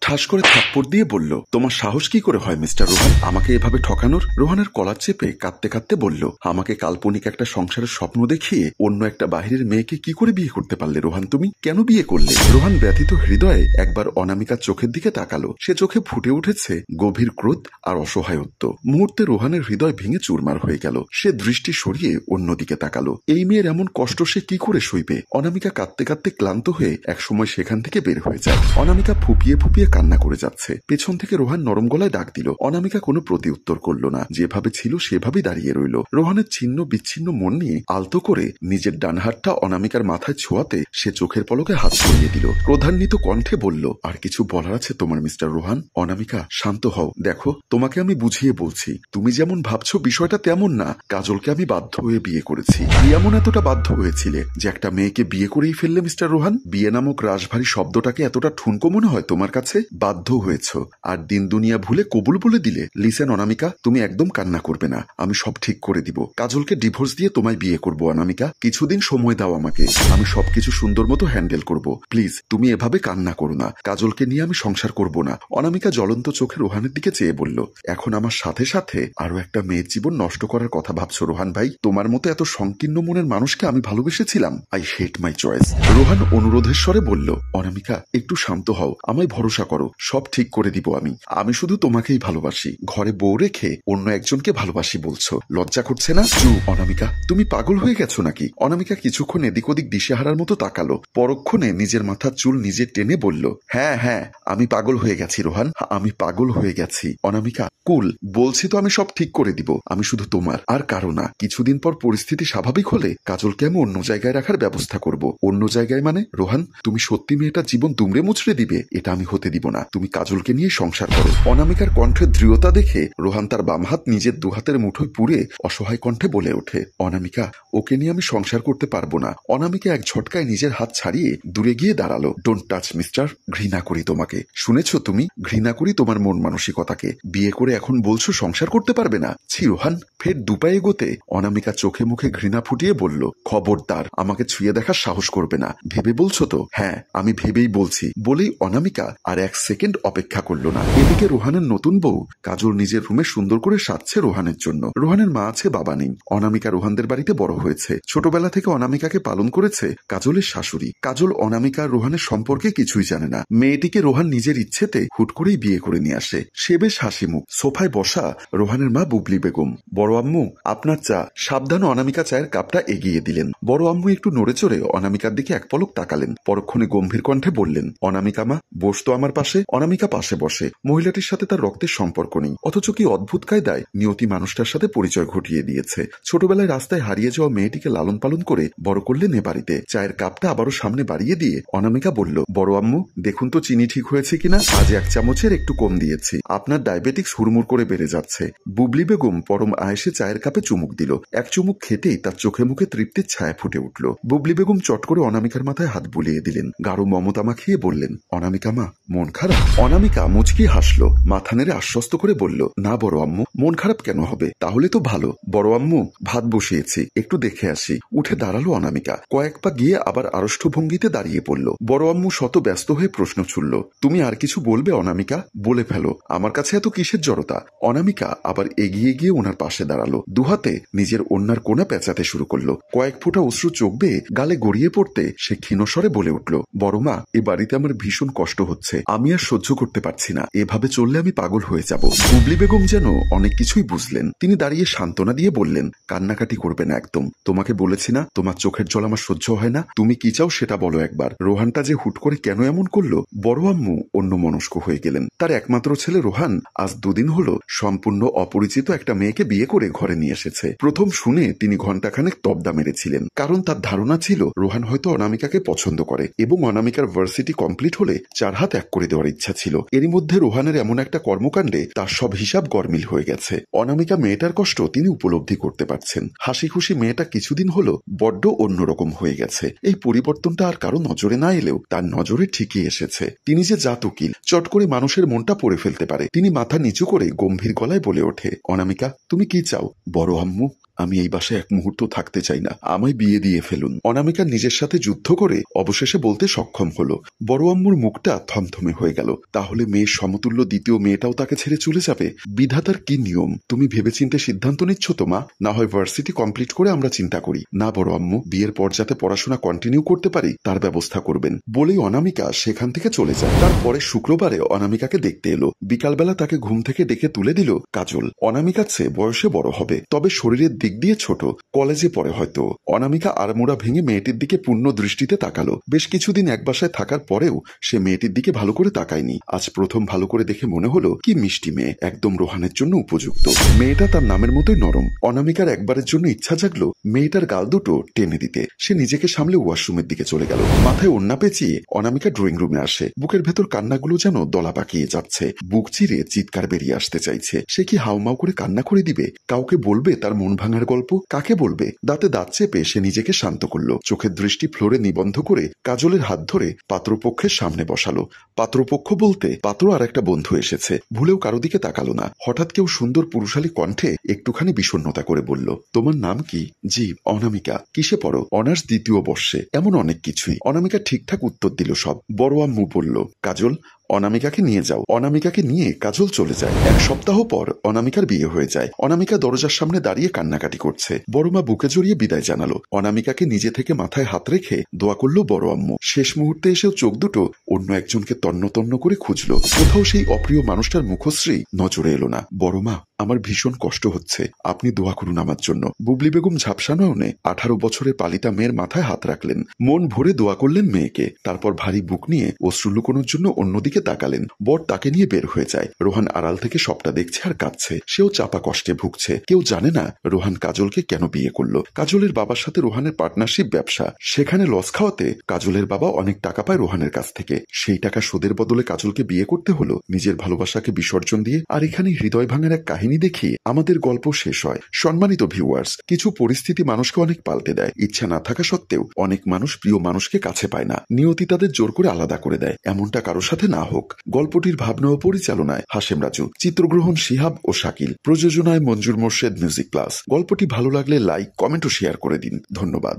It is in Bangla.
ঠাস করে থাপ্পড় দিয়ে বলল, তোমার সাহস কি করে হয় মিস্টার রোহান আমাকে এভাবে ঠকানোর? রোহানের কলার চেপে কাঁদতে কাঁদতে বলল, আমাকে কাল্পনিক একটা সংসারের স্বপ্ন দেখিয়ে অন্য একটা বাহিরের মেয়েকে কি করে বিয়ে করতে পারলে রোহান? তুমি কেন বিয়ে করলে? রোহান ব্যথিত হৃদয়ে একবার অনামিকার চোখের দিকে তাকালো। সে চোখে ফুটে উঠেছে গভীর ক্রোধ আর অসহায়ত্ব। মুহূর্তে রোহানের হৃদয় ভেঙে চুরমার হয়ে গেল। সে দৃষ্টি সরিয়ে অন্যদিকে তাকালো। এই মেয়ের এমন কষ্ট সে কি করে সইবে? অনামিকা কাঁদতে কাঁদতে ক্লান্ত হয়ে একসময় সেখান থেকে বের হয়ে যায়। অনামিকা ফুপিয়ে ফুপিয়ে কান্না করে যাচ্ছে। পেছন থেকে রোহান নরম গলায় ডাক দিল। অনামিকা কোনো প্রতি উত্তর করল না। যেভাবে ছিল সেভাবেই দাঁড়িয়ে রইল। রোহানের ছিন্ন বিচ্ছিন্ন মন নিয়ে আলতো করে নিজের ডান হাতটা অনামিকার মাথায় ছোঁয়াতে সে চোখের পলকে হাত সরিয়ে দিল। ক্রোধান্বিত কণ্ঠে বলল, আর কিছু বলার আছে তোমার মিস্টার রোহান? অনামিকা শান্ত হও। দেখো, তোমাকে আমি বুঝিয়ে বলছি, তুমি যেমন ভাবছো বিষয়টা তেমন না। কাজলকে আমি বাধ্য হয়ে বিয়ে করেছি। এমন এতটা বাধ্য হয়েছিলে যে একটা মেয়েকে বিয়ে করেই ফেললে মিস্টার রোহান? বিয়ে নামক রাশভারী শব্দটাকে এতটা ঠুনকো মনে হয় তোমার কাছে? বাধ্য হয়েছ আর দিন দুনিয়া ভুলে কবুল বলে দিলে। লিসেন অনামিকা, তুমি একদম কান্না করবে না। আমি সব ঠিক করে দিব। কাজলকে ডিভোর্স দিয়ে তোমায় বিয়ে করব অনামিকা। কিছুদিন সময় দাও আমাকে। আমি সবকিছু সুন্দর মতো হ্যান্ডেল করব। প্লিজ তুমি এভাবে কান্না করো না। কাজলকে নিয়ে আমি সংসার করব না। অনামিকা জ্বলন্ত চোখে রোহানের দিকে চেয়ে বলল, এখন আমার সাথে সাথে আরো একটা মেয়ের জীবন নষ্ট করার কথা ভাবছো রোহান ভাই? তোমার মতো এত সংকীর্ণ মনের মানুষকে আমি ভালোবেসেছিলাম। I hate my choice. Rohan অনুরোধের স্বরে বলল, অনামিকা একটু শান্ত হও, আমায় ভরসা করো। সব ঠিক করে দিব আমি। আমি শুধু তোমাকেই ভালোবাসি। ঘরে বউ রেখে অন্য একজনকে ভালোবাসি বলছো? লজ্জা করছে না? অনামিকা, তুমি পাগল হয়ে গেছো নাকি? অনামিকা কিছুক্ষণ এদিক ওদিক দিশেহারার মতো তাকালো। পরক্ষণে নিজের মাথার চুল নিজে টেনে বলল, হ্যাঁ হ্যাঁ, আমি পাগল হয়ে গেছি রোহান, আমি পাগল হয়ে গেছি। অনামিকা কুল, বলছি তো আমি সব ঠিক করে দিব। আমি শুধু তোমার, আর কারো না। কিছুদিন পর পরিস্থিতি স্বাভাবিক হলে কাজলকে আমি অন্য জায়গায় রাখার ব্যবস্থা করব। অন্য জায়গায় মানে? রোহান, তুমি সত্যি মেয়েটার জীবন দুমড়ে মুচড়ে দিবে? এটা আমি হতে দিব না। তুমি কাজলকে নিয়ে সংসার করো। অনামিকার কণ্ঠের দৃঢ়তা দেখে রোহান তার বাম হাত নিজের দুহাতের মুঠোয় পুরে অসহায় কণ্ঠে বলে ওঠে, অনামিকা, ওকে নিয়ে আমি সংসার করতে পারবো না। অনামিকা এক ঝটকায় নিজের হাত ছাড়িয়ে দূরে গিয়ে দাঁড়ালো। Don't touch mister. ঘৃণা করি তোমাকে। শুনেছো তুমি? ঘৃণা করি তোমার মন মানসিকতাকে। বিয়ে করে এখন বলছো সংসার করতে পারবে না? ছি রোহান। ফের দুপায়ে এগোতে অনামিকা চোখে মুখে ঘৃণা ফুটিয়ে বলল, খবরদার আমাকে ছুঁয়ে দেখার সাহস করবে না। ভেবে বলছো তো? হ্যাঁ, আমি ভেবেই বলছি। বলেই অনামিকা আর এক সেকেন্ড অপেক্ষা করলো না। এদিকে রোহানের নতুন বউ কাজল নিজের রুমে সুন্দর করে সাজছে রোহানের জন্য। রোহানের মা আছে, বাবা নেই। অনামিকা রোহানদের বাড়িতে বড় হয়েছে। ছোটবেলা থেকে অনামিকাকে পালন করেছে কাজলের শাশুড়ি। কাজল অনামিকা আর রোহানের সম্পর্কে কিছুই জানে না। মেয়েটিকে রোহান নিজের ইচ্ছেতে হুট করেই বিয়ে করে নিয়ে আসে। সে বেশ হাসি মুখ। সোফায় বসা রোহানের মা বুবলি বেগম, বড় আম্মু আপনার চা। সাবধান অনামিকা চায়ের কাপটা এগিয়ে দিলেন। বড় আম্মু একটু নড়ে চড়ে অনামিকার দিকে এক পলক তাকালেন। পরক্ষণে গম্ভীর কণ্ঠে বললেন, অনামিকা মা, বসতো আমার পাশে। অনামিকা পাশে বসে। মহিলাটির সাথে তার রক্তের সম্পর্ক নেই, অথচ কি অদ্ভুত কায়দায় নিয়তি মানুষটার সাথে পরিচয় ঘটিয়ে দিয়েছে। ছোটবেলায় রাস্তায় হারিয়ে যাওয়া মেয়েটিকে লালন পালন করে বড় করলেন এ বাড়িতে। চায়ের কাপটা আবারও সামনে বাড়িয়ে দিয়ে অনামিকা বলল, বড় আম্মু দেখুন তো চিনি ঠিক হয়েছে কিনা। আজ 1 চামচের একটু কম দিয়েছি। আপনার ডায়াবেটিক্স হুড়মুড় করে বেড়ে যাচ্ছে। বুবলি বেগম পরম আয়েসে চায়ের কাপে চুমুক দিল। এক চুমুক খেতেই তার চোখে মুখে তৃপ্তির ছায়া ফুটে উঠল। বুবলি বেগম চট করে অনামিকার মাথায় হাত বুলিয়ে দিলেন। গাঢ় মমতা মাখিয়ে বললেন, অনামিকা মা, মন খারাপ? অনামিকা মুচকি হাসলো। মাথা নেড়ে আশ্বস্ত করে বলল, না বড় আম্মু, মন খারাপ কেন হবে? তাহলে তো ভালো। বড় আম্মু, ভাত বসিয়েছি, একটু দেখে আসি। উঠে দাঁড়ালো অনামিকা। কয়েক পা গিয়ে আবার আড়ষ্ট ভঙ্গিতে দাঁড়িয়ে পড়ল। বড় আম্মু শত ব্যস্ত হয়ে প্রশ্ন ছুড়ল, তুমি আর কিছু বলবে অনামিকা? বলে ফেলো, আমার কাছে এত কিসের জড়তা? অনামিকা আবার এগিয়ে গিয়ে ওনার পাশে দাঁড়ালো। দুহাতে নিজের ওড়নার কোণা পেঁচাতে শুরু করলো। কয়েক ফোঁটা অশ্রু চোখ বেয়ে গালে গড়িয়ে পড়তে সে ক্ষীণস্বরে বলে উঠল, বড় মা, এ বাড়িতে আমার ভীষণ কষ্ট হচ্ছে। আমি আর সহ্য করতে পারছি না। এভাবে চললে আমি পাগল হয়ে যাব। বুবলি বেগম যেন অনেক কিছুই বুঝলেন। তিনি দাঁড়িয়ে সান্ত্বনা দিয়ে বললেন, কান্নাকাটি করবে না একদম। তোমাকে বলেছি না তোমার চোখের জল আমার সহ্য হয় না। তুমি কি চাও সেটা বলো একবার। রোহানটা যে হুট করে কেন এমন করলো? বড় আম্মু অন্য মনস্ক হয়ে গেলেন। তার একমাত্র ছেলে রোহান আজ 2 দিন হলো সম্পূর্ণ অপরিচিত একটা মেয়েকে বিয়ে করে ঘরে নিয়ে এসেছে। প্রথম শুনে তিনি ঘণ্টাখানেক তবদা মেরেছিলেন। কারণ তার ধারণা ছিল রোহান হয়তো অনামিকাকে পছন্দ করে এবং অনামিকার ভার্সিটি কমপ্লিট হলে 4 হাত এক করে দেওয়ার ইচ্ছা ছিল। এরই মধ্যে রোহানের এমন একটা কর্মকাণ্ডে তার সব হিসাব গরমিল হয়ে গেছে। অনামিকা মেয়েটার কষ্ট তিনি উপলব্ধি করতে পারছেন। হাসি খুশি মেয়েটা কিছুদিন হলো বড্ড অন্যরকম হয়ে গেছে। এই পরিবর্তনটা আর কারো নজরে না এলেও তার নজরে ঠিকই এসেছে। তিনি যে জাত উকিল, চট করে মানুষের মনটা পড়ে ফেলতে পারে। তিনি মাথা নিচু করে গম্ভীর গলায় বলে ওঠে, অনামিকা, তুমি কি চাও? বড় আম্মু, আমি এই বাসায় এক মুহূর্ত থাকতে চাই না, আমায় বিয়ে দিয়ে ফেলুন। অনামিকা নিজের সাথে যুদ্ধ করে অবশেষে বলতে সক্ষম হলো। বড় আম্মুর মুখটা থমথমে হয়ে গেল। তাহলে মেয়ের সমতুল্য দ্বিতীয় মেয়েটাও তাকে ছেড়ে চলে যাবে? বিধাতার কি নিয়ম? তুমি ভেবেচিন্তে সিদ্ধান্ত নিচ্ছ তো মা? না হয় ভার্সিটি কমপ্লিট করে আমরা চিন্তা করি। না বড় আম্মু, বিয়ের পর যাতে পড়াশোনা কন্টিনিউ করতে পারি তার ব্যবস্থা করবেন বলেই অনামিকা সেখান থেকে চলে যায়। তারপরে শুক্রবারে অনামিকাকে দেখতে এলো। বিকালবেলা তাকে ঘুম থেকে ডেকে তুলে দিল কাজল। অনামিকার চেয়ে বয়সে বড় হবে, তবে শরীরের দিক দিয়ে ছোট, কলেজে পড়ে হয়তো। অনামিকা আড়মোড়া ভেঙে মেয়েটির দিকে পূর্ণ দৃষ্টিতে তাকালো। বেশ কিছুদিন এক বাসায় থাকার পরেও সে মেয়েটির দিকে ভালো করে তাকায়নি। আজ প্রথম ভালো করে দেখে মনে হলো কি মিষ্টি মেয়ে, একদম রোহানের জন্য উপযুক্ত। মেয়েটা তার নামের মতোই নরম। অনামিকার একবারের জন্য ইচ্ছা জাগলো মেয়েটার গাল দুটো টেনে দিতে। সে নিজেকে সামলে ওয়াশরুমের দিকে চলে গেল। মাথায় ওড়না পেঁচিয়ে অনামিকা ড্রয়িং রুমে আসে। বুকের ভেতর কান্নাগুলো যেন দলা পাকিয়ে যাচ্ছে। বুক চিরে চিৎকার বেরিয়ে আসতে চাইছে। সে কি হাউমাউ করে কান্না করে দিবে? কাউকে বলবে তার মন ভাঙার গল্প? কাকে বলবে? দাঁতে দাঁত চেপে সে নিজেকে শান্ত করলো। চোখের দৃষ্টি ফ্লোরে নিবন্ধ করে কাজলের হাত ধরে পাত্রপক্ষের সামনে বসালো। পাত্রপক্ষ বলতে পাত্র আর একটা বন্ধু এসেছে। ভুলেও কারো দিকে তাকালো না। হঠাৎ কেউ সুন্দর পুরুষালী কণ্ঠে একটুখানি বিষণ্ণতা করে বলল, তোমার নাম কি? জি অনামিকা। কিসে পড়ো? অনার্স দ্বিতীয় বর্ষে। এমন অনেক কিছুই। অনামিকা ঠিকঠাক উত্তর দিল সব। বড় আম্মু বলল, কাজল অনামিকাকে নিয়ে যাও। অনামিকাকে নিয়ে কাজল চলে যায়। এক সপ্তাহ পর অনামিকার বিয়ে হয়ে যায়। অনামিকা দরজার সামনে দাঁড়িয়ে কান্নাকাটি করছে। বড়মা বুকে জড়িয়ে বিদায় জানালো। অনামিকাকে নিজে থেকে মাথায় হাত রেখে দোয়া করলো বড় আম্মু। শেষ মুহূর্তে এসেও চোখ দুটো অন্য একজনকে তন্ন তন্ন করে খুঁজলো। কোথাও সেই অপ্রিয় মানুষটার মুখশ্রী নজরে এলো না। বড়মা, আমার ভীষণ কষ্ট হচ্ছে, আপনি দোয়া করুন আমার জন্য। বুবলি বেগম ঝাপসা নয়নে 18 বছরের পালিতা মেয়ের মাথায় হাত রাখলেন। মন ভরে দোয়া করলেন মেয়েকে। তারপর ভারী বুক নিয়ে অশ্রু লুকোনোর জন্য অন্যদিকে তাকালেন। বর তাকে নিয়ে বের হয়ে যায়। রোহান আড়াল থেকে সবটা দেখছে আর কাঁদছে। সেও চাপা কষ্টে ভুগছে। কেউ জানে না রোহান কাজলকে কেন বিয়ে করলো। কাজলের বাবার সাথে রোহানের পার্টনারশিপ ব্যবসা। সেখানে লস খাওয়াতে কাজলের বাবা অনেক টাকা পায় রোহানের কাছ থেকে। সেই টাকা সুদের বদলে কাজলকে বিয়ে করতে হলো নিজের ভালোবাসাকে বিসর্জন দিয়ে। আর এখানে হৃদয় ভাঙার এক কাহিনী দেখিয়ে আমাদের গল্প শেষ হয়। সম্মানিত ভিউয়ার্স, কিছু পরিস্থিতি মানুষকে অনেক পাল্টে দেয়। ইচ্ছা না থাকা সত্ত্বেও অনেক মানুষ প্রিয় মানুষকে কাছে পায় না। নিয়তি তাদের জোর করে আলাদা করে দেয়। এমনটা কারোর সাথে না হোক। গল্পটির ভাবনা ও পরিচালনায় হাশেম রাজু, চিত্রগ্রহণ শিহাব ও শাকিল, প্রযোজনায় মঞ্জুর মোর্শেদ, মিউজিক প্লাস। গল্পটি ভালো লাগলে লাইক, কমেন্ট ও শেয়ার করে দিন। ধন্যবাদ।